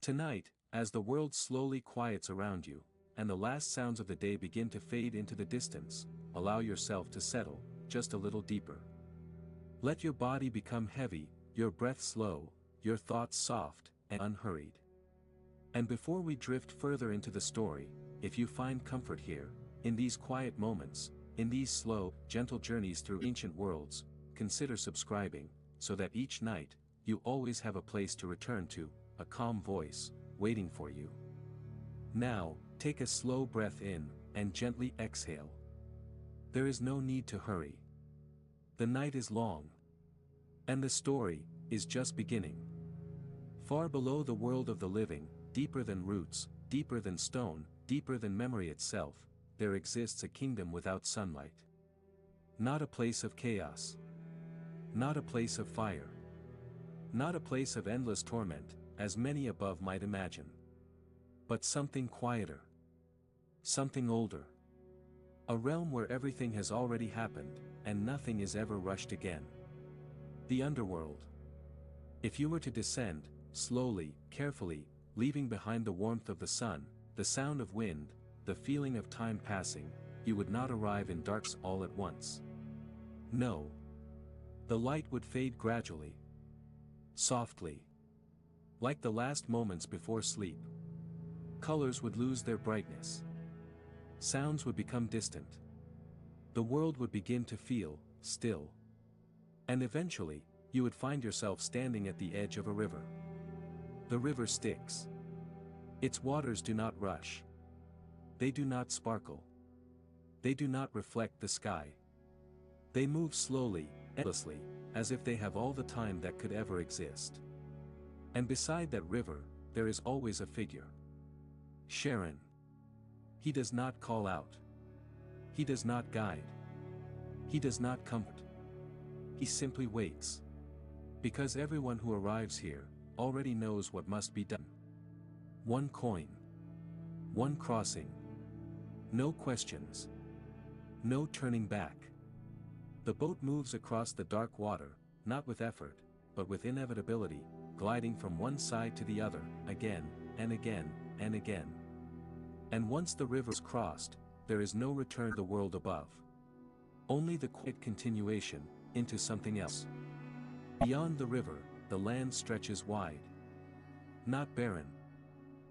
Tonight, as the world slowly quiets around you, and the last sounds of the day begin to fade into the distance, allow yourself to settle, just a little deeper. Let your body become heavy, your breath slow, your thoughts soft and unhurried. And before we drift further into the story, if you find comfort here, in these quiet moments, in these slow, gentle journeys through ancient worlds, consider subscribing, so that each night, you always have a place to return to, a calm voice, waiting for you. Now, take a slow breath in, and gently exhale. There is no need to hurry. The night is long. And the story is just beginning. Far below the world of the living, deeper than roots, deeper than stone, deeper than memory itself, there exists a kingdom without sunlight. Not a place of chaos. Not a place of fire. Not a place of endless torment, as many above might imagine. But something quieter. Something older. A realm where everything has already happened, and nothing is ever rushed again. The Underworld. If you were to descend, slowly, carefully, leaving behind the warmth of the sun, the sound of wind, the feeling of time passing, you would not arrive in darkness all at once. No. The light would fade gradually. Softly. Like the last moments before sleep. Colors would lose their brightness. Sounds would become distant. The world would begin to feel still. And eventually, you would find yourself standing at the edge of a river. The river Styx. Its waters do not rush. They do not sparkle. They do not reflect the sky. They move slowly, endlessly, as if they have all the time that could ever exist. And beside that river, there is always a figure. Sharon. He does not call out. He does not guide. He does not comfort. He simply waits. Because everyone who arrives here, already knows what must be done. One coin. One crossing. No questions. No turning back. The boat moves across the dark water, not with effort, but with inevitability, gliding from one side to the other, again, and again, and again. And once the river is crossed, there is no return to the world above. Only the quiet continuation, into something else. Beyond the river, the land stretches wide. Not barren.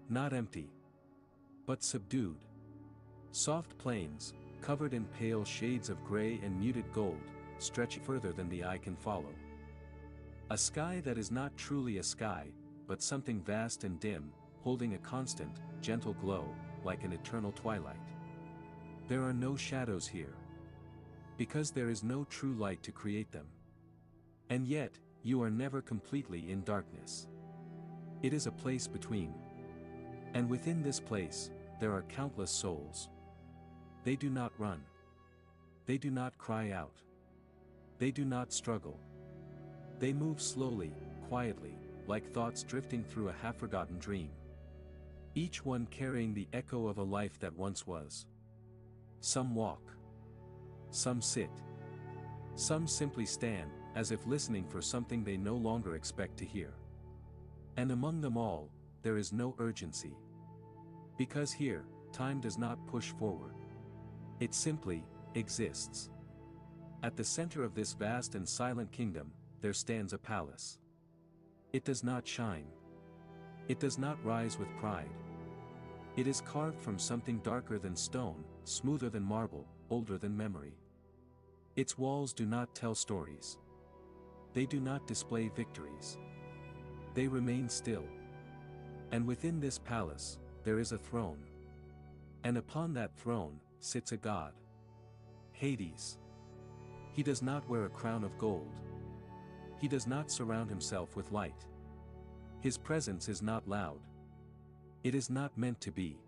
Not empty. But subdued. Soft plains, covered in pale shades of gray and muted gold, stretch further than the eye can follow. A sky that is not truly a sky, but something vast and dim, holding a constant, gentle glow, like an eternal twilight. There are no shadows here. Because there is no true light to create them. And yet, you are never completely in darkness. It is a place between. And within this place, there are countless souls. They do not run. They do not cry out. They do not struggle. They move slowly, quietly, like thoughts drifting through a half-forgotten dream. Each one carrying the echo of a life that once was. Some walk. Some sit. Some simply stand, as if listening for something they no longer expect to hear. And among them all, there is no urgency. Because here, time does not push forward. It simply exists. At the center of this vast and silent kingdom, there stands a palace. It does not shine. It does not rise with pride. It is carved from something darker than stone, smoother than marble, older than memory. Its walls do not tell stories. They do not display victories. They remain still. And within this palace, there is a throne. And upon that throne, sits a god. Hades. He does not wear a crown of gold. He does not surround himself with light. His presence is not loud. It is not meant to be.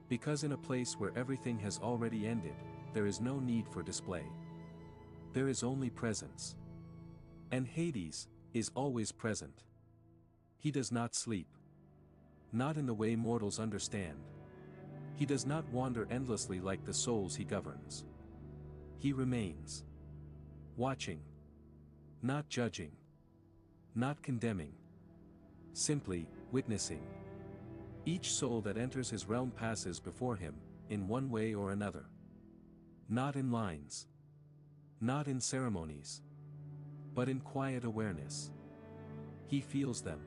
Because in a place where everything has already ended, there is no need for display. There is only presence. And Hades is always present. He does not sleep. Not in the way mortals understand. He does not wander endlessly like the souls he governs. He remains. Watching. Not judging. Not condemning. Simply, witnessing. Each soul that enters his realm passes before him, in one way or another. Not in lines. Not in ceremonies. But in quiet awareness. He feels them.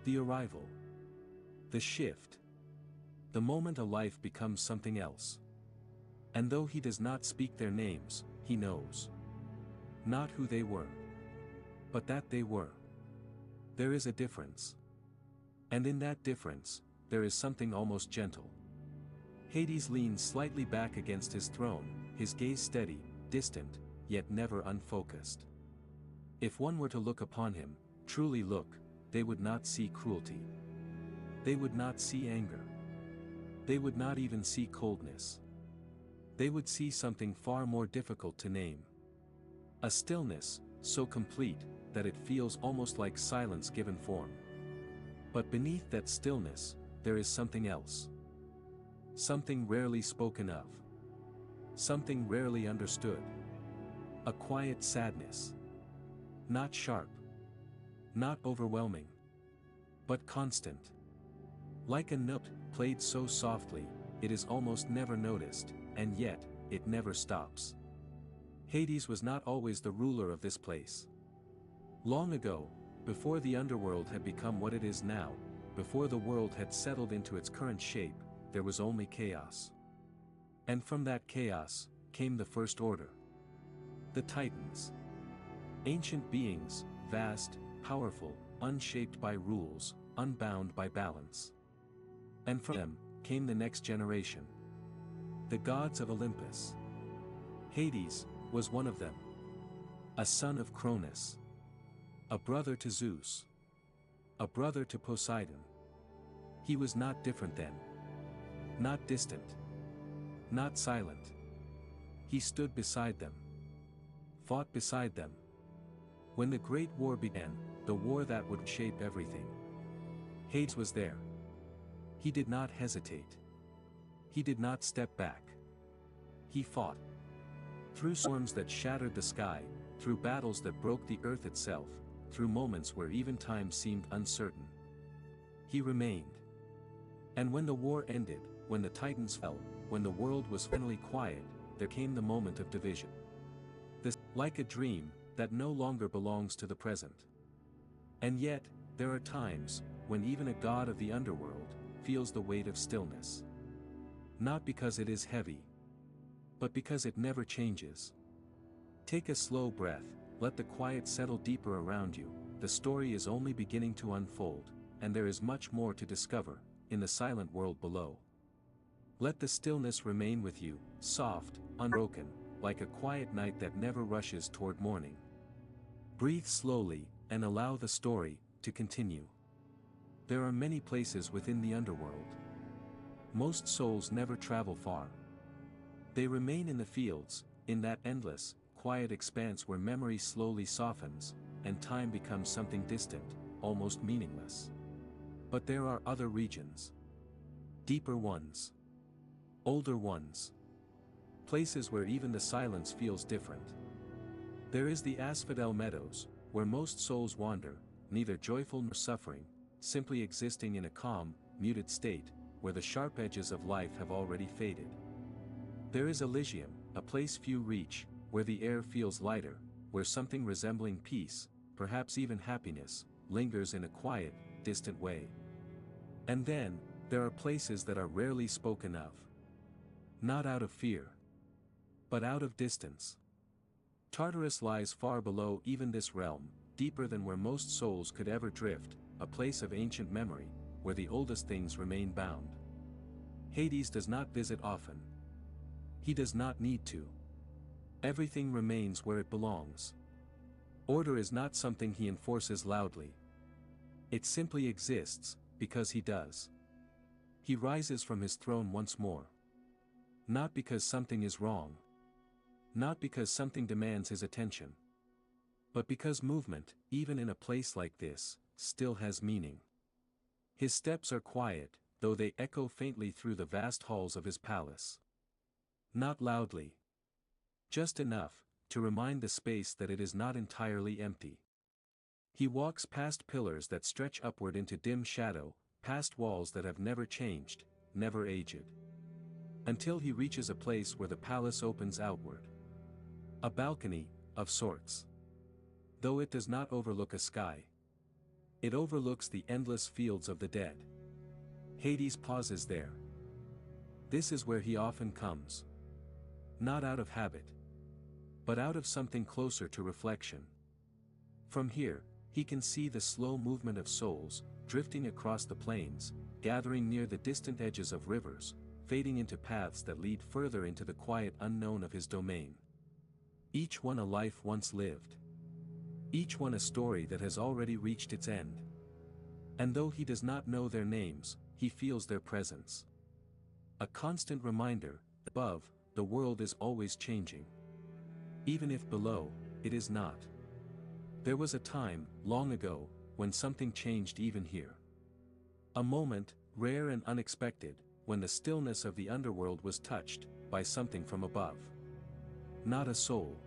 The arrival. The shift. The moment a life becomes something else. And though he does not speak their names, he knows. Not who they were. But that they were. There is a difference. And in that difference, there is something almost gentle. Hades leans slightly back against his throne, his gaze steady, distant, yet never unfocused. If one were to look upon him, truly look, they would not see cruelty. They would not see anger. They would not even see coldness. They would see something far more difficult to name. A stillness, so complete, that it feels almost like silence given form. But beneath that stillness, there is something else. Something rarely spoken of. Something rarely understood. A quiet sadness. Not sharp. Not overwhelming. But constant. Like a note, played so softly, it is almost never noticed, and yet, it never stops. Hades was not always the ruler of this place. Long ago, before the underworld had become what it is now, before the world had settled into its current shape, there was only chaos. And from that chaos, came the first order. The Titans. Ancient beings, vast, powerful, unshaped by rules, unbound by balance. And from them, came the next generation. The gods of Olympus. Hades was one of them. A son of Cronus. A brother to Zeus. A brother to Poseidon. He was not different then. Not distant. Not silent. He stood beside them. Fought beside them. When the Great War began, the war that would shape everything. Hades was there. He did not hesitate. He did not step back. He fought. Through storms that shattered the sky, through battles that broke the earth itself, through moments where even time seemed uncertain. He remained. And when the war ended, when the Titans fell, when the world was finally quiet, there came the moment of division. This, like a dream, that no longer belongs to the present. And yet, there are times, when even a god of the underworld, feels the weight of stillness. Not because it is heavy, but because it never changes. Take a slow breath, let the quiet settle deeper around you, the story is only beginning to unfold, and there is much more to discover, in the silent world below. Let the stillness remain with you, soft, unbroken, like a quiet night that never rushes toward morning. Breathe slowly, and allow the story to continue. There are many places within the underworld. Most souls never travel far. They remain in the fields, in that endless, quiet expanse where memory slowly softens, and time becomes something distant, almost meaningless. But there are other regions. Deeper ones. Older ones. Places where even the silence feels different. There is the Asphodel Meadows, where most souls wander, neither joyful nor suffering, simply existing in a calm, muted state, where the sharp edges of life have already faded. There is Elysium, a place few reach, where the air feels lighter, where something resembling peace, perhaps even happiness, lingers in a quiet, distant way. And then, there are places that are rarely spoken of. Not out of fear, but out of distance. Tartarus lies far below even this realm, deeper than where most souls could ever drift, a place of ancient memory, where the oldest things remain bound. Hades does not visit often. He does not need to. Everything remains where it belongs. Order is not something he enforces loudly. It simply exists, because he does. He rises from his throne once more. Not because something is wrong. Not because something demands his attention. But because movement, even in a place like this, still has meaning. His steps are quiet, though they echo faintly through the vast halls of his palace. Not loudly. Just enough, to remind the space that it is not entirely empty. He walks past pillars that stretch upward into dim shadow, past walls that have never changed, never aged. Until he reaches a place where the palace opens outward. A balcony, of sorts. Though it does not overlook a sky. It overlooks the endless fields of the dead. Hades pauses there. This is where he often comes. Not out of habit. But out of something closer to reflection. From here, he can see the slow movement of souls, drifting across the plains, gathering near the distant edges of rivers, fading into paths that lead further into the quiet unknown of his domain. Each one a life once lived. Each one a story that has already reached its end. And though he does not know their names, he feels their presence. A constant reminder, above, the world is always changing. Even if below, it is not. There was a time, long ago, when something changed even here. A moment, rare and unexpected, when the stillness of the underworld was touched, by something from above. Not a soul.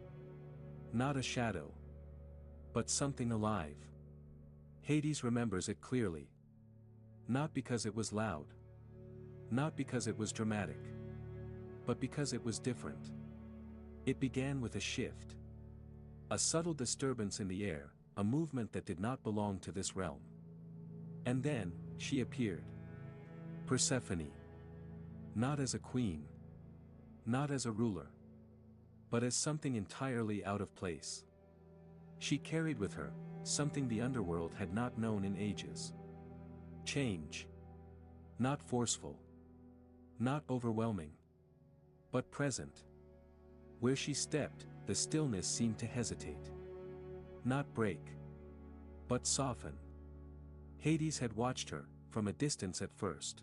Not a shadow. But something alive. Hades remembers it clearly. Not because it was loud. Not because it was dramatic. But because it was different. It began with a shift. A subtle disturbance in the air, a movement that did not belong to this realm. And then, she appeared. Persephone. Not as a queen. Not as a ruler. But as something entirely out of place. She carried with her, something the underworld had not known in ages. Change. Not forceful. Not overwhelming. But present. Where she stepped, the stillness seemed to hesitate. Not break. But soften. Hades had watched her, from a distance at first.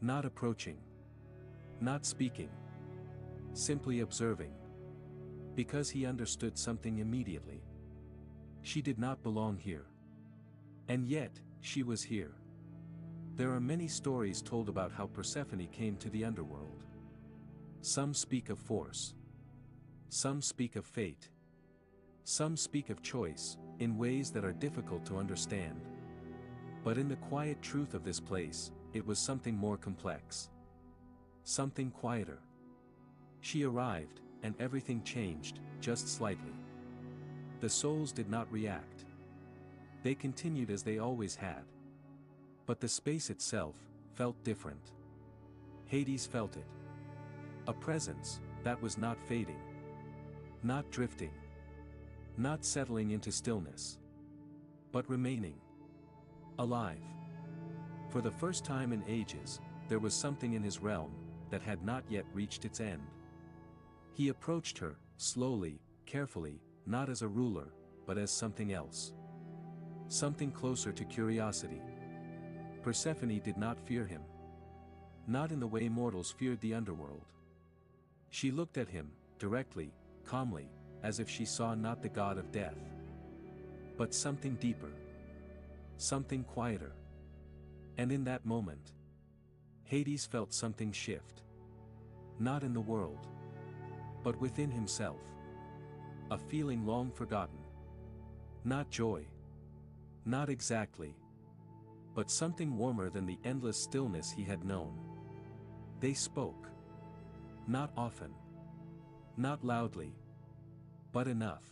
Not approaching. Not speaking. Simply observing. Because he understood something immediately. She did not belong here. And yet, she was here. There are many stories told about how Persephone came to the underworld. Some speak of force. Some speak of fate. Some speak of choice, in ways that are difficult to understand. But in the quiet truth of this place, it was something more complex. Something quieter. She arrived, and everything changed, just slightly. The souls did not react. They continued as they always had. But the space itself felt different. Hades felt it. A presence that was not fading. Not drifting. Not settling into stillness. But remaining. Alive. For the first time in ages, there was something in his realm that had not yet reached its end. He approached her, slowly, carefully, not as a ruler, but as something else. Something closer to curiosity. Persephone did not fear him. Not in the way mortals feared the underworld. She looked at him, directly, calmly, as if she saw not the god of death. But something deeper. Something quieter. And in that moment, Hades felt something shift. Not in the world. But within himself. A feeling long forgotten. Not joy. Not exactly. But something warmer than the endless stillness he had known. They spoke. Not often. Not loudly. But enough.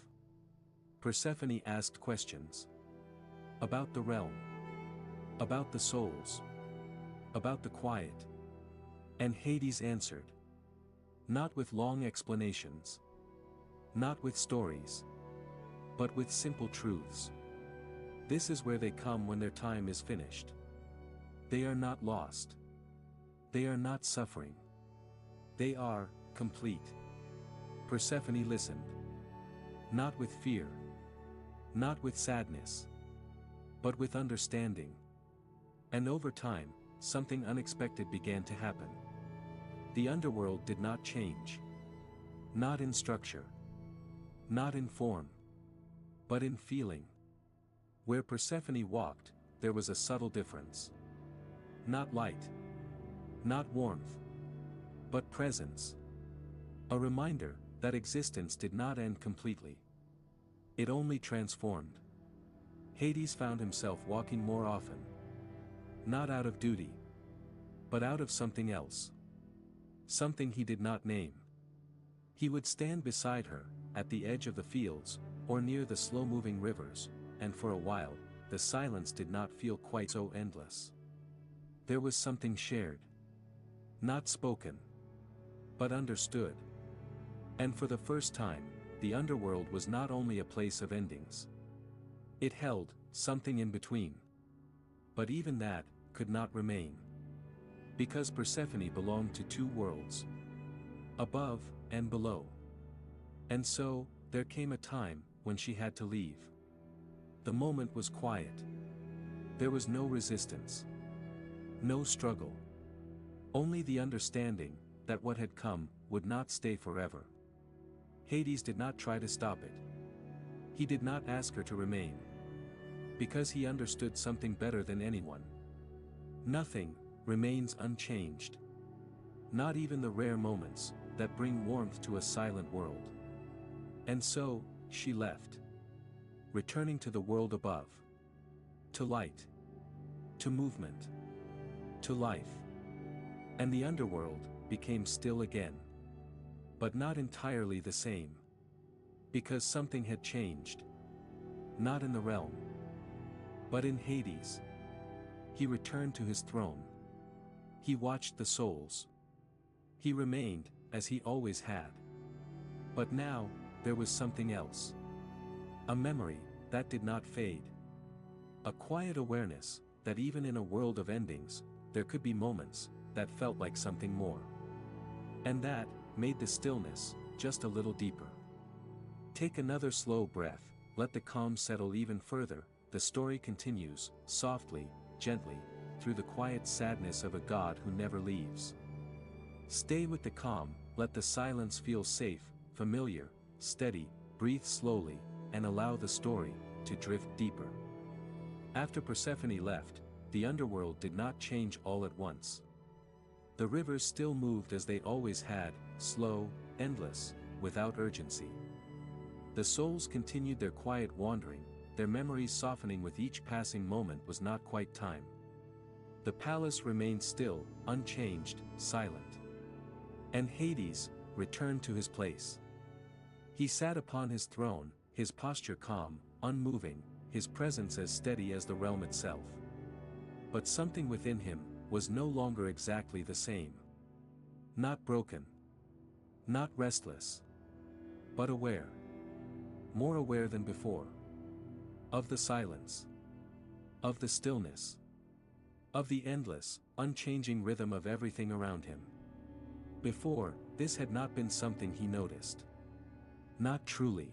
Persephone asked questions. About the realm. About the souls. About the quiet. And Hades answered. Not with long explanations. Not with stories. But with simple truths. This is where they come when their time is finished. They are not lost. They are not suffering. They are complete. Persephone listened. Not with fear. Not with sadness. But with understanding. And over time, something unexpected began to happen. The underworld did not change. Not in structure. Not in form. But in feeling. Where Persephone walked, there was a subtle difference. Not light. Not warmth. But presence. A reminder that existence did not end completely. It only transformed. Hades found himself walking more often. Not out of duty, but out of something else. Something he did not name. He would stand beside her, at the edge of the fields, or near the slow-moving rivers, and for a while, the silence did not feel quite so endless. There was something shared. Not spoken, but understood. And for the first time, the underworld was not only a place of endings. It held something in between. But even that could not remain. Because Persephone belonged to two worlds. Above and below. And so, there came a time when she had to leave. The moment was quiet. There was no resistance. No struggle. Only the understanding that what had come would not stay forever. Hades did not try to stop it. He did not ask her to remain. Because he understood something better than anyone. Nothing remains unchanged. Not even the rare moments that bring warmth to a silent world. And so, she left. Returning to the world above. To light. To movement. To life. And the underworld became still again. But not entirely the same. Because something had changed. Not in the realm. But in Hades. He returned to his throne. He watched the souls. He remained, as he always had. But now, there was something else. A memory that did not fade. A quiet awareness that even in a world of endings, there could be moments that felt like something more. And that made the stillness just a little deeper. Take another slow breath, let the calm settle even further. The story continues, softly, gently, through the quiet sadness of a god who never leaves. Stay with the calm, let the silence feel safe, familiar, steady, breathe slowly, and allow the story to drift deeper. After Persephone left, the underworld did not change all at once. The rivers still moved as they always had, slow, endless, without urgency. The souls continued their quiet wandering, their memories softening with each passing moment was not quite time. The palace remained still, unchanged, silent. And Hades returned to his place. He sat upon his throne, his posture calm, unmoving, his presence as steady as the realm itself. But something within him was no longer exactly the same. Not broken. Not restless. But aware. More aware than before. Of the silence. Of the stillness. Of the endless, unchanging rhythm of everything around him. Before, this had not been something he noticed. Not truly.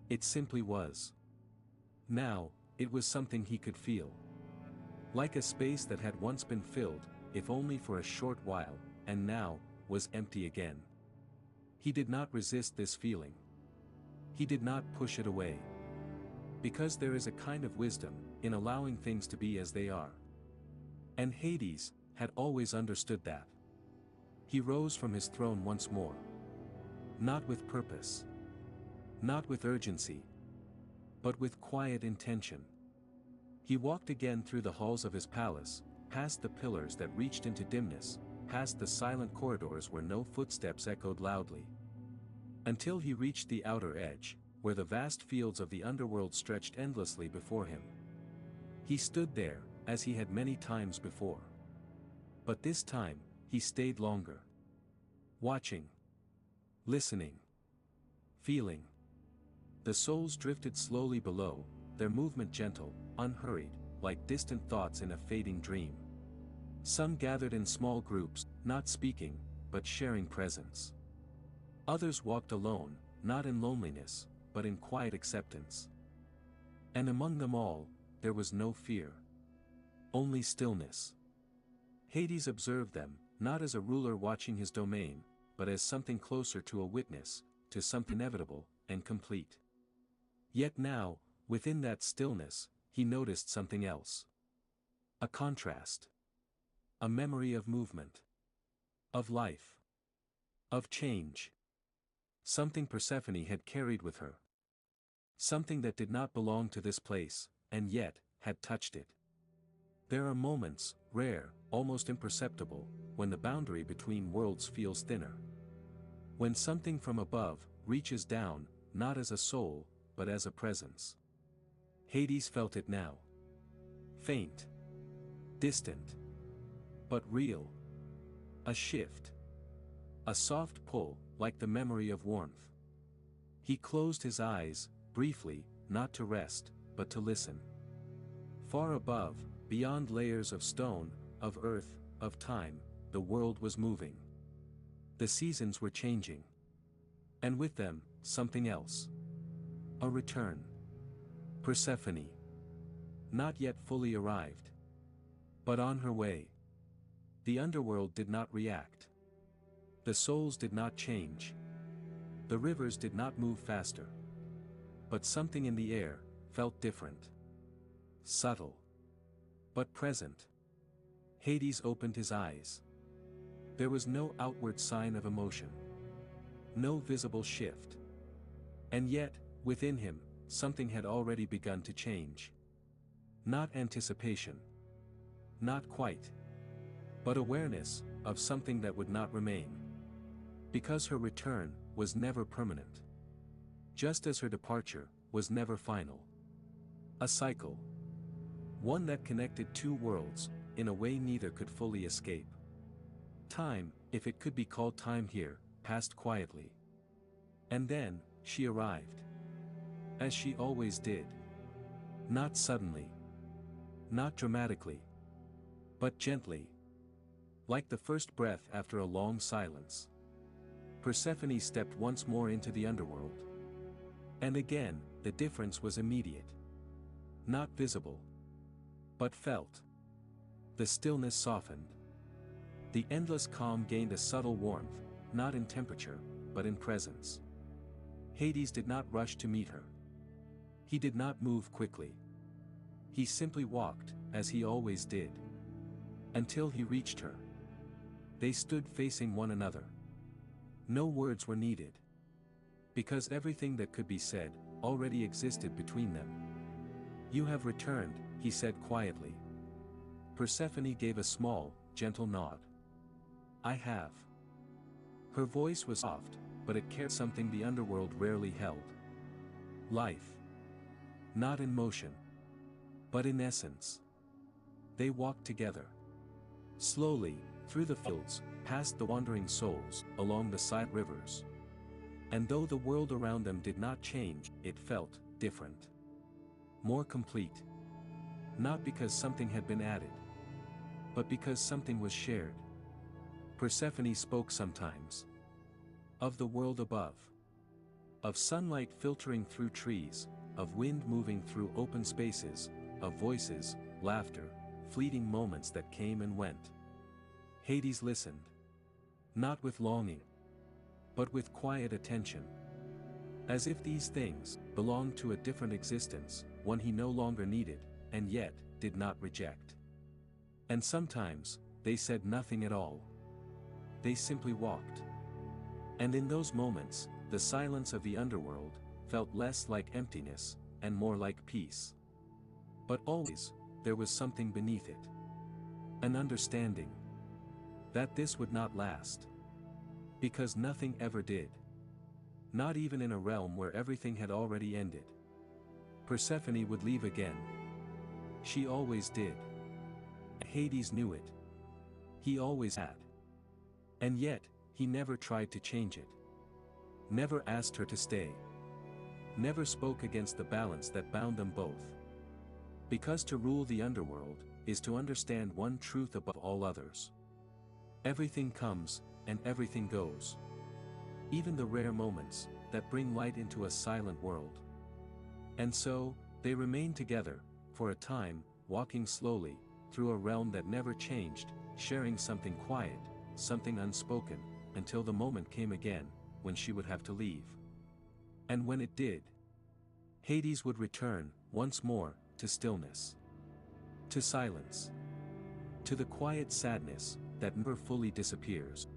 It simply was. Now, it was something he could feel. Like a space that had once been filled, if only for a short while, and now, was empty again. He did not resist this feeling. He did not push it away. Because there is a kind of wisdom in allowing things to be as they are. And Hades had always understood that. He rose from his throne once more. Not with purpose. Not with urgency. But with quiet intention. He walked again through the halls of his palace, past the pillars that reached into dimness, past the silent corridors where no footsteps echoed loudly. Until he reached the outer edge, where the vast fields of the underworld stretched endlessly before him. He stood there, as he had many times before. But this time, he stayed longer. Watching. Listening. Feeling. The souls drifted slowly below, their movement gentle, unhurried, like distant thoughts in a fading dream. Some gathered in small groups, not speaking, but sharing presence. Others walked alone, not in loneliness, but in quiet acceptance. And among them all, there was no fear. Only stillness. Hades observed them, not as a ruler watching his domain, but as something closer to a witness, to something inevitable and complete. Yet now, within that stillness, he noticed something else. A contrast. A memory of movement. Of life. Of change. Something Persephone had carried with her. Something that did not belong to this place, and yet, had touched it. There are moments, rare, almost imperceptible, when the boundary between worlds feels thinner. When something from above reaches down, not as a soul, but as a presence. Hades felt it now. Faint. Distant. But real. A shift. A soft pull, like the memory of warmth. He closed his eyes, briefly, not to rest, but to listen. Far above, beyond layers of stone, of earth, of time, the world was moving. The seasons were changing. And with them, something else. A return. Persephone. Not yet fully arrived. But on her way. The underworld did not react. The souls did not change. The rivers did not move faster. But something in the air felt different. Subtle. But present. Hades opened his eyes. There was no outward sign of emotion. No visible shift. And yet, within him, something had already begun to change. Not anticipation. Not quite. But awareness of something that would not remain. Because her return was never permanent. Just as her departure was never final. A cycle. One that connected two worlds, in a way neither could fully escape. Time, if it could be called time here, passed quietly. And then, she arrived. As she always did. Not suddenly. Not dramatically. But gently. Like the first breath after a long silence. Persephone stepped once more into the underworld. And again, the difference was immediate. Not visible. But felt. The stillness softened. The endless calm gained a subtle warmth, not in temperature, but in presence. Hades did not rush to meet her. He did not move quickly. He simply walked, as he always did. Until he reached her. They stood facing one another. No words were needed. Because everything that could be said, already existed between them. "You have returned," he said quietly. Persephone gave a small, gentle nod. "I have." Her voice was soft, but it carried something the underworld rarely held. Life. Not in motion. But in essence. They walked together. Slowly, through the fields, past the wandering souls, along the side rivers. And though the world around them did not change, it felt different. More complete. Not because something had been added. But because something was shared. Persephone spoke sometimes. Of the world above. Of sunlight filtering through trees, of wind moving through open spaces, of voices, laughter, fleeting moments that came and went. Hades listened. Not with longing. But with quiet attention. As if these things belonged to a different existence, one he no longer needed, and yet did not reject. And sometimes, they said nothing at all. They simply walked. And in those moments, the silence of the underworld felt less like emptiness, and more like peace. But always, there was something beneath it. An understanding. That this would not last. Because nothing ever did. Not even in a realm where everything had already ended. Persephone would leave again. She always did. Hades knew it. He always had. And yet, he never tried to change it. Never asked her to stay. Never spoke against the balance that bound them both. Because to rule the underworld is to understand one truth above all others. Everything comes, and everything goes. Even the rare moments that bring light into a silent world. And so, they remained together, for a time, walking slowly, through a realm that never changed, sharing something quiet, something unspoken, until the moment came again, when she would have to leave. And when it did, Hades would return, once more, to stillness. To silence. To the quiet sadness that never fully disappears.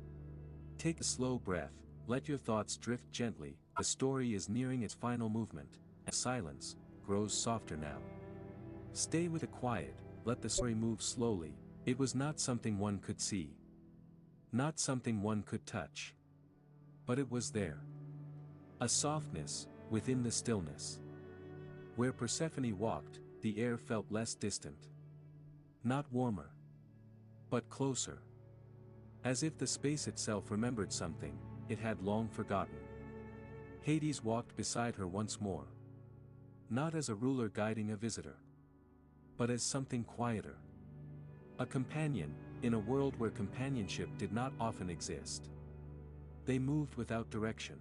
Take a slow breath, let your thoughts drift gently, the story is nearing its final movement, and silence grows softer now. Stay with the quiet, let the story move slowly. It was not something one could see. Not something one could touch. But it was there. A softness, within the stillness. Where Persephone walked, the air felt less distant. Not warmer. But closer. As if the space itself remembered something it had long forgotten. Hades walked beside her once more. Not as a ruler guiding a visitor. But as something quieter. A companion, in a world where companionship did not often exist. They moved without direction.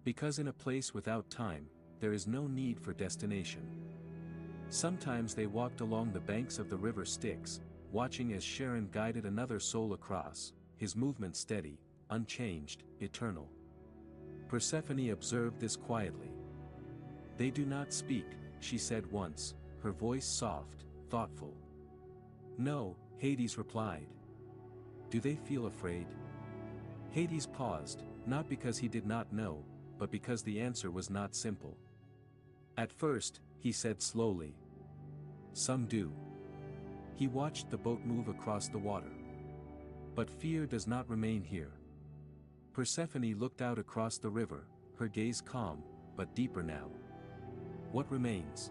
Because in a place without time, there is no need for destination. Sometimes they walked along the banks of the river Styx, watching as Charon guided another soul across, his movement steady, unchanged, eternal. Persephone observed this quietly. They do not speak, she said once, her voice soft, thoughtful. No, Hades replied. Do they feel afraid? Hades paused, not because he did not know, but because the answer was not simple. At first, he said slowly. Some do. He watched the boat move across the water. But fear does not remain here. Persephone looked out across the river, her gaze calm, but deeper now. What remains?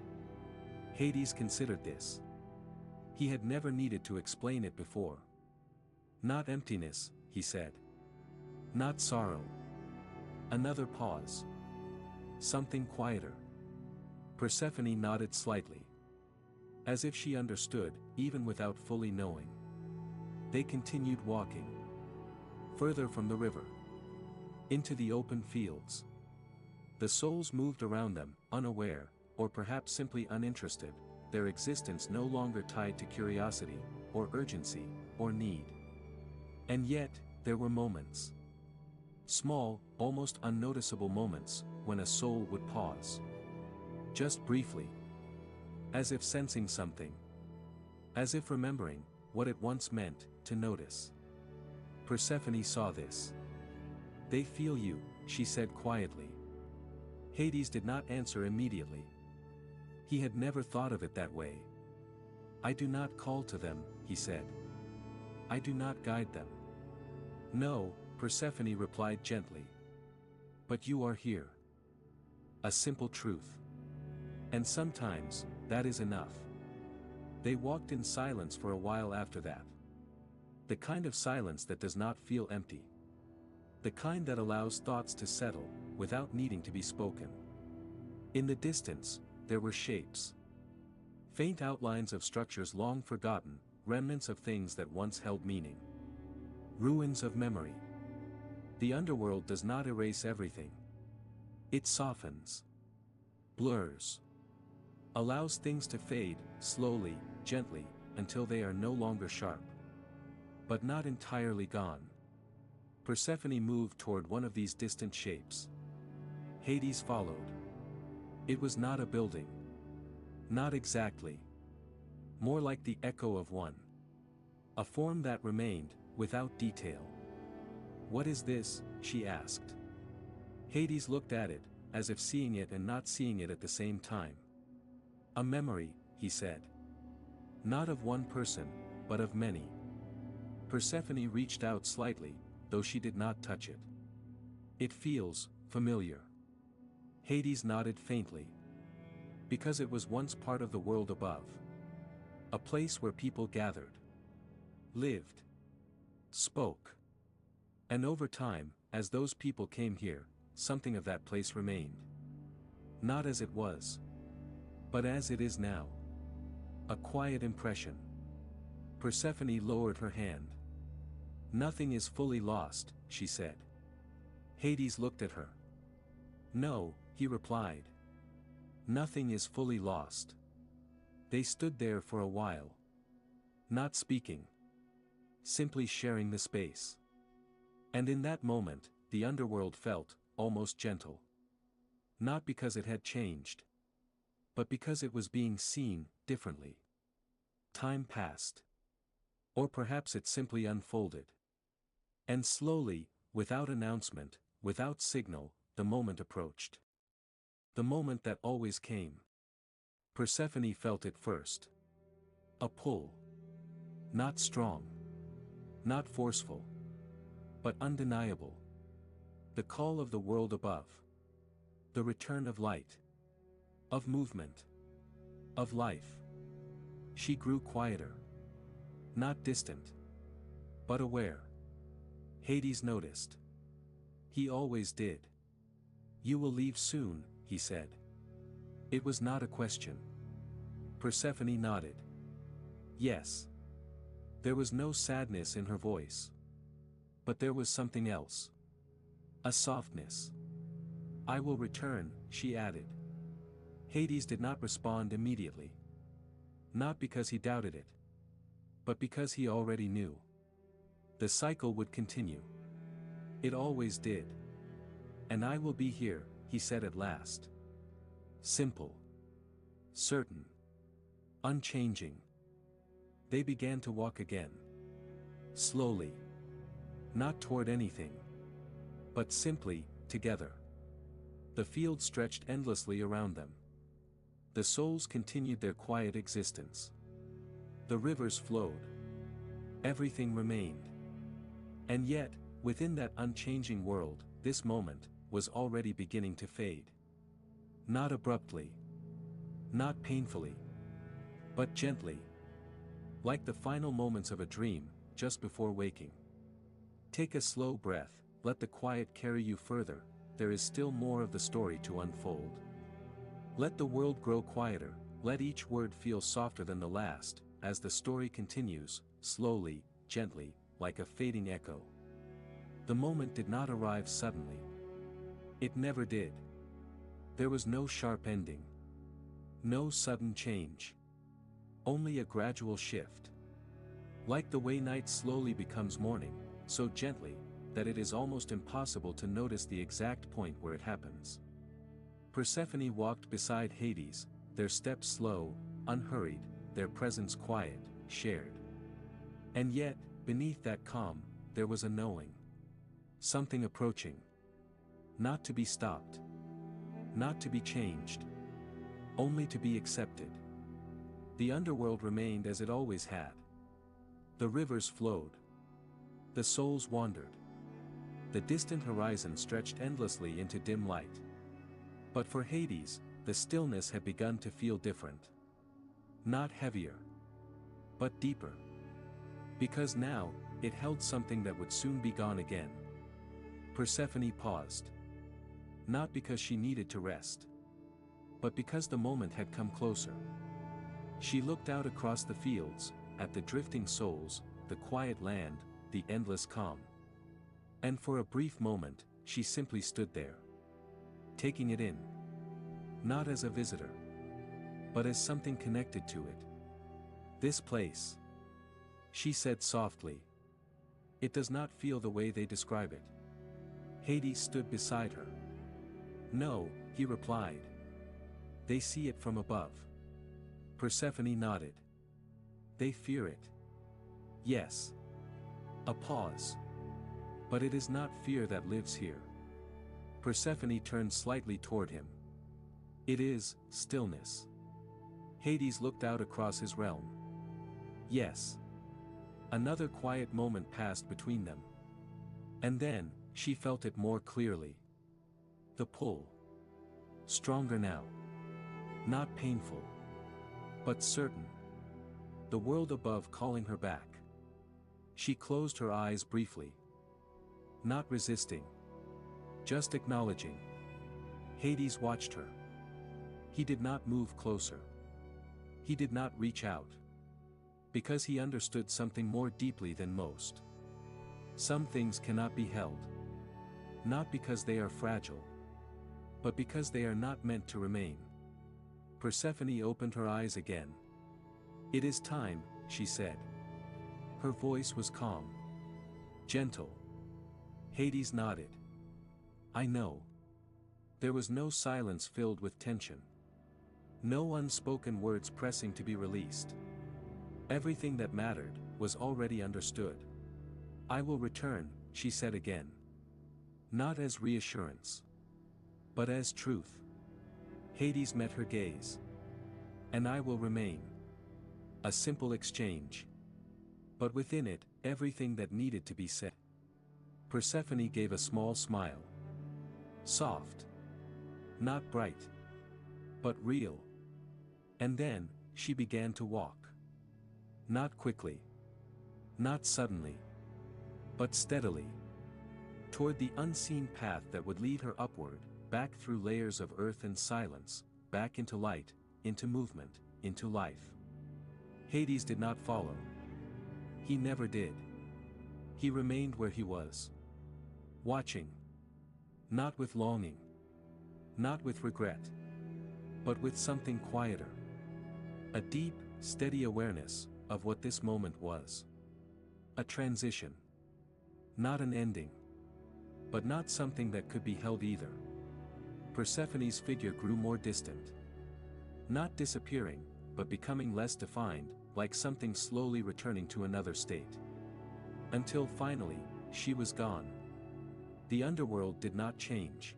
Hades considered this. He had never needed to explain it before. Not emptiness, he said. Not sorrow. Another pause. Something quieter. Persephone nodded slightly. As if she understood, even without fully knowing. They continued walking. Further from the river. Into the open fields. The souls moved around them, unaware, or perhaps simply uninterested, their existence no longer tied to curiosity, or urgency, or need. And yet, there were moments. Small, almost unnoticeable moments, when a soul would pause. Just briefly. As if sensing something. As if remembering what it once meant to notice. Persephone saw this. They feel you, she said quietly. Hades did not answer immediately. He had never thought of it that way. I do not call to them, he said. I do not guide them. No, Persephone replied gently. But you are here. A simple truth. And sometimes, that is enough. They walked in silence for a while after that. The kind of silence that does not feel empty. The kind that allows thoughts to settle, without needing to be spoken. In the distance, there were shapes. Faint outlines of structures long forgotten, remnants of things that once held meaning. Ruins of memory. The underworld does not erase everything. It softens. Blurs. Allows things to fade, slowly, gently, until they are no longer sharp. But not entirely gone. Persephone moved toward one of these distant shapes. Hades followed. It was not a building. Not exactly. More like the echo of one. A form that remained, without detail. What is this? She asked. Hades looked at it, as if seeing it and not seeing it at the same time. A memory, he said. Not of one person, but of many. Persephone reached out slightly, though she did not touch it. It feels familiar. Hades nodded faintly. Because it was once part of the world above. A place where people gathered. Lived. Spoke. And over time, as those people came here, something of that place remained. Not as it was. But as it is now. A quiet impression. Persephone lowered her hand. Nothing is fully lost, she said. Hades looked at her. No, he replied. Nothing is fully lost. They stood there for a while. Not speaking. Simply sharing the space. And in that moment, the underworld felt, almost gentle. Not because it had changed. But because it was being seen, differently. Time passed. Or perhaps it simply unfolded. And slowly, without announcement, without signal, the moment approached. The moment that always came. Persephone felt it first. A pull. Not strong. Not forceful. But undeniable. The call of the world above. The return of light. Of movement. Of life. She grew quieter. Not distant. But aware. Hades noticed. He always did. "You will leave soon," he said. It was not a question. Persephone nodded. Yes. There was no sadness in her voice. But there was something else. A softness. "I will return," she added. Hades did not respond immediately. Not because he doubted it. But because he already knew. The cycle would continue. It always did. "And I will be here," he said at last. Simple. Certain. Unchanging. They began to walk again. Slowly. Not toward anything. But simply, together. The field stretched endlessly around them. The souls continued their quiet existence. The rivers flowed. Everything remained. And yet, within that unchanging world, this moment was already beginning to fade. Not abruptly. Not painfully. But gently. Like the final moments of a dream, just before waking. Take a slow breath, let the quiet carry you further, there is still more of the story to unfold. Let the world grow quieter, let each word feel softer than the last, as the story continues, slowly, gently, like a fading echo. The moment did not arrive suddenly. It never did. There was no sharp ending. No sudden change. Only a gradual shift. Like the way night slowly becomes morning, so gently, that it is almost impossible to notice the exact point where it happens. Persephone walked beside Hades, their steps slow, unhurried, their presence quiet, shared. And yet, beneath that calm, there was a knowing. Something approaching. Not to be stopped. Not to be changed. Only to be accepted. The underworld remained as it always had. The rivers flowed. The souls wandered. The distant horizon stretched endlessly into dim light. But for Hades, the stillness had begun to feel different. Not heavier. But deeper. Because now, it held something that would soon be gone again. Persephone paused. Not because she needed to rest. But because the moment had come closer. She looked out across the fields, at the drifting souls, the quiet land, the endless calm. And for a brief moment, she simply stood there. Taking it in. Not as a visitor. But as something connected to it. This place. She said softly. It does not feel the way they describe it. Hades stood beside her. No, he replied. They see it from above. Persephone nodded. They fear it. Yes. A pause. But it is not fear that lives here. Persephone turned slightly toward him. It is stillness. Hades looked out across his realm. Yes. Another quiet moment passed between them. And then, she felt it more clearly. The pull. Stronger now. Not painful. But certain. The world above calling her back. She closed her eyes briefly. Not resisting. Just acknowledging. Hades watched her. He did not move closer. He did not reach out. Because he understood something more deeply than most. Some things cannot be held. Not because they are fragile. But because they are not meant to remain. Persephone opened her eyes again. It is time, she said. Her voice was calm. Gentle. Hades nodded. I know. There was no silence filled with tension. No unspoken words pressing to be released. Everything that mattered was already understood. I will return, she said again. Not as reassurance. But as truth. Hades met her gaze. And I will remain. A simple exchange. But within it, everything that needed to be said. Persephone gave a small smile. Soft. Not bright. But real. And then, she began to walk. Not quickly. Not suddenly. But steadily. Toward the unseen path that would lead her upward, back through layers of earth and silence, back into light, into movement, into life. Hades did not follow. He never did. He remained where he was. Watching. Not with longing. Not with regret. But with something quieter. A deep, steady awareness of what this moment was. A transition. Not an ending. But not something that could be held either. Persephone's figure grew more distant. Not disappearing, but becoming less defined, like something slowly returning to another state. Until finally, she was gone. The underworld did not change.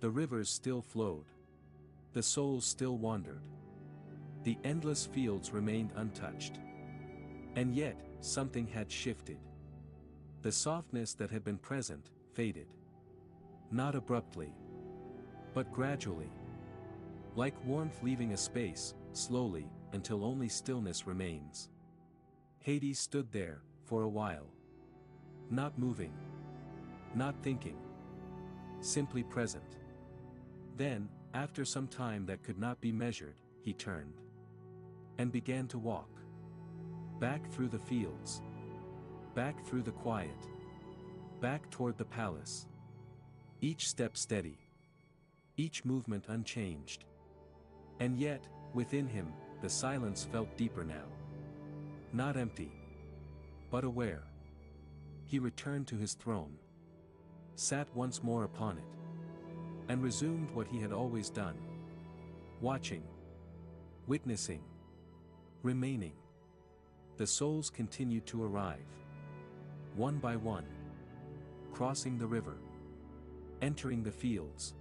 The rivers still flowed. The souls still wandered. The endless fields remained untouched. And yet, something had shifted. The softness that had been present, faded. Not abruptly. But gradually. Like warmth leaving a space, slowly, until only stillness remains. Hades stood there, for a while. Not moving. Not thinking. Simply present. Then, after some time that could not be measured, he turned. And began to walk. Back through the fields. Back through the quiet. Back toward the palace. Each step steady. Each movement unchanged. And yet, within him, the silence felt deeper now. Not empty. But aware. He returned to his throne. Sat once more upon it. And resumed what he had always done. Watching. Witnessing. Remaining. The souls continued to arrive. One by one. Crossing the river. Entering the fields.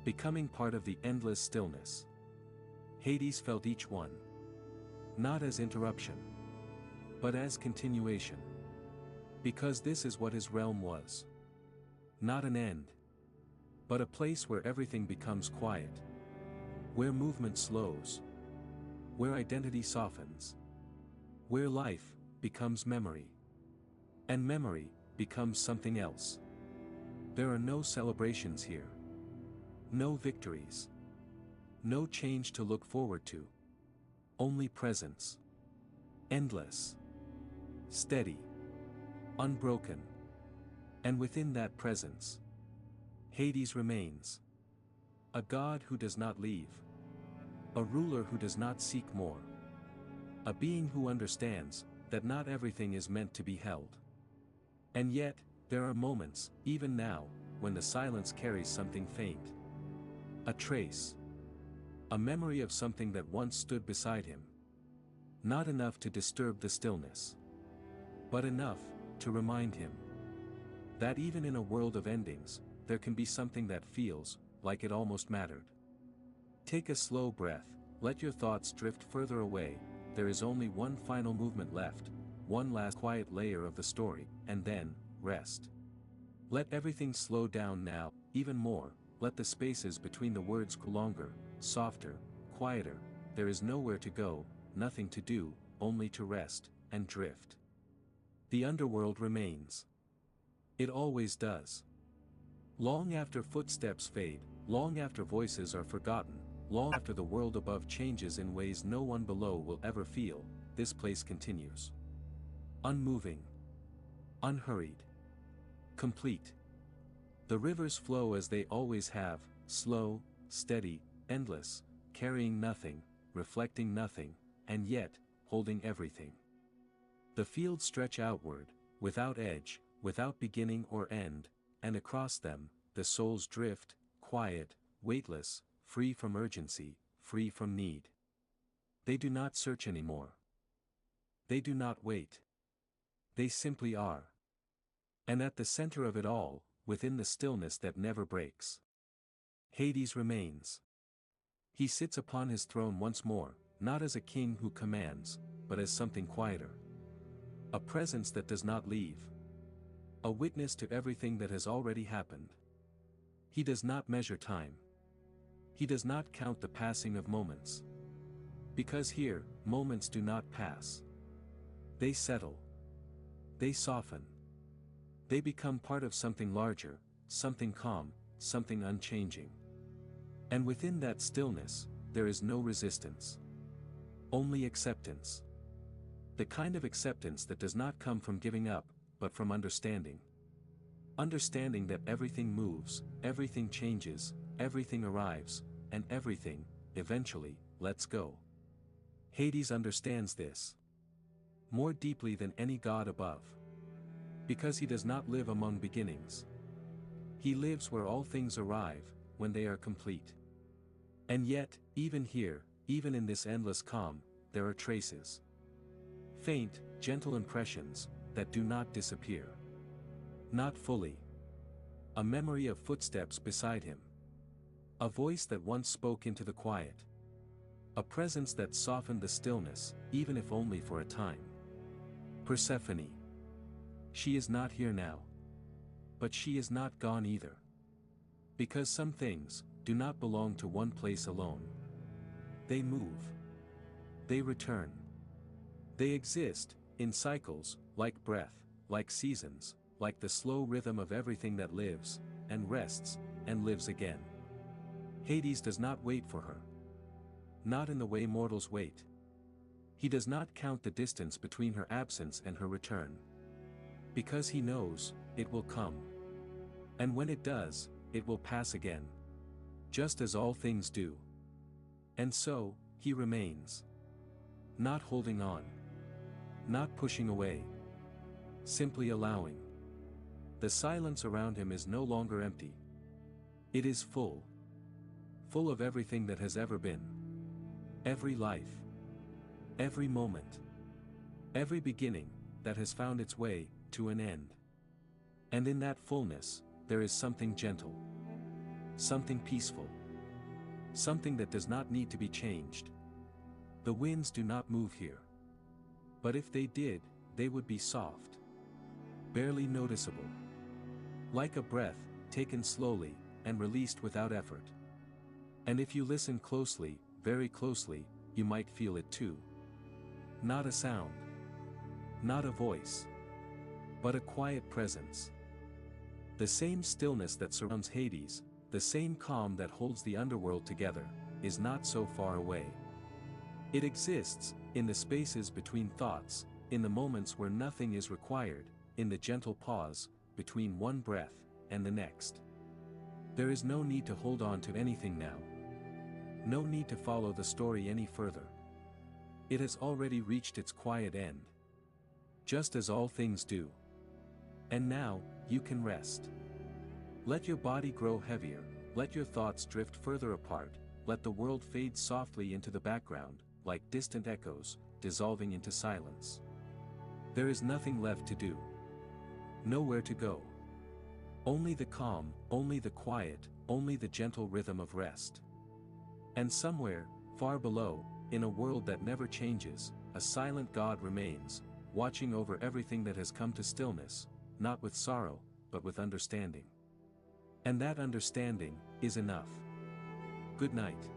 Becoming part of the endless stillness. Hades felt each one. Not as interruption. But as continuation. Because this is what his realm was. Not an end. But a place where everything becomes quiet. Where movement slows. Where identity softens. Where life becomes memory. And memory becomes something else. There are no celebrations here. No victories. No change to look forward to. Only presence. Endless. Steady. Unbroken. And within that presence, Hades remains. A god who does not leave. A ruler who does not seek more. A being who understands that not everything is meant to be held. And yet, there are moments, even now, when the silence carries something faint. A trace. A memory of something that once stood beside him. Not enough to disturb the stillness. But enough to remind him that even in a world of endings, there can be something that feels like it almost mattered. Take a slow breath, let your thoughts drift further away. There is only one final movement left, one last quiet layer of the story, and then, rest. Let everything slow down now, even more, let the spaces between the words grow longer, softer, quieter. There is nowhere to go, nothing to do, only to rest, and drift. The underworld remains. It always does. Long after footsteps fade, long after voices are forgotten, long after the world above changes in ways no one below will ever feel, this place continues. Unmoving. Unhurried. Complete. The rivers flow as they always have, slow, steady, endless, carrying nothing, reflecting nothing, and yet, holding everything. The fields stretch outward, without edge, without beginning or end, and across them, the souls drift, quiet, weightless, free from urgency, free from need. They do not search anymore. They do not wait. They simply are. And at the center of it all, within the stillness that never breaks, Hades remains. He sits upon his throne once more, not as a king who commands, but as something quieter. A presence that does not leave. A witness to everything that has already happened. He does not measure time. He does not count the passing of moments. Because here, moments do not pass. They settle. They soften. They become part of something larger, something calm, something unchanging. And within that stillness, there is no resistance. Only acceptance. The kind of acceptance that does not come from giving up, but from understanding. Understanding that everything moves, everything changes, everything arrives, and everything, eventually, lets go. Hades understands this. More deeply than any god above. Because he does not live among beginnings. He lives where all things arrive, when they are complete. And yet, even here, even in this endless calm, there are traces. Faint, gentle impressions, that do not disappear. Not fully. A memory of footsteps beside him. A voice that once spoke into the quiet. A presence that softened the stillness, even if only for a time. Persephone. She is not here now. But she is not gone either. Because some things do not belong to one place alone. They move. They return. They exist, in cycles, like breath, like seasons, like the slow rhythm of everything that lives, and rests, and lives again. Hades does not wait for her. Not in the way mortals wait. He does not count the distance between her absence and her return. Because he knows, it will come. And when it does, it will pass again. Just as all things do. And so, he remains. Not holding on. Not pushing away. Simply allowing. The silence around him is no longer empty. It is full. Full of everything that has ever been. Every life. Every moment. Every beginning, that has found its way, to an end. And in that fullness, there is something gentle. Something peaceful. Something that does not need to be changed. The winds do not move here. But if they did, they would be soft. Barely noticeable. Like a breath, taken slowly, and released without effort. And if you listen closely, very closely, you might feel it too. Not a sound. Not a voice. But a quiet presence. The same stillness that surrounds Hades, the same calm that holds the underworld together, is not so far away. It exists, in the spaces between thoughts, in the moments where nothing is required, in the gentle pause, between one breath, and the next. There is no need to hold on to anything now. No need to follow the story any further. It has already reached its quiet end. Just as all things do. And now, you can rest. Let your body grow heavier, let your thoughts drift further apart, let the world fade softly into the background, like distant echoes, dissolving into silence. There is nothing left to do. Nowhere to go. Only the calm, only the quiet, only the gentle rhythm of rest. And somewhere, far below, in a world that never changes, a silent God remains, watching over everything that has come to stillness, not with sorrow, but with understanding. And that understanding is enough. Good night.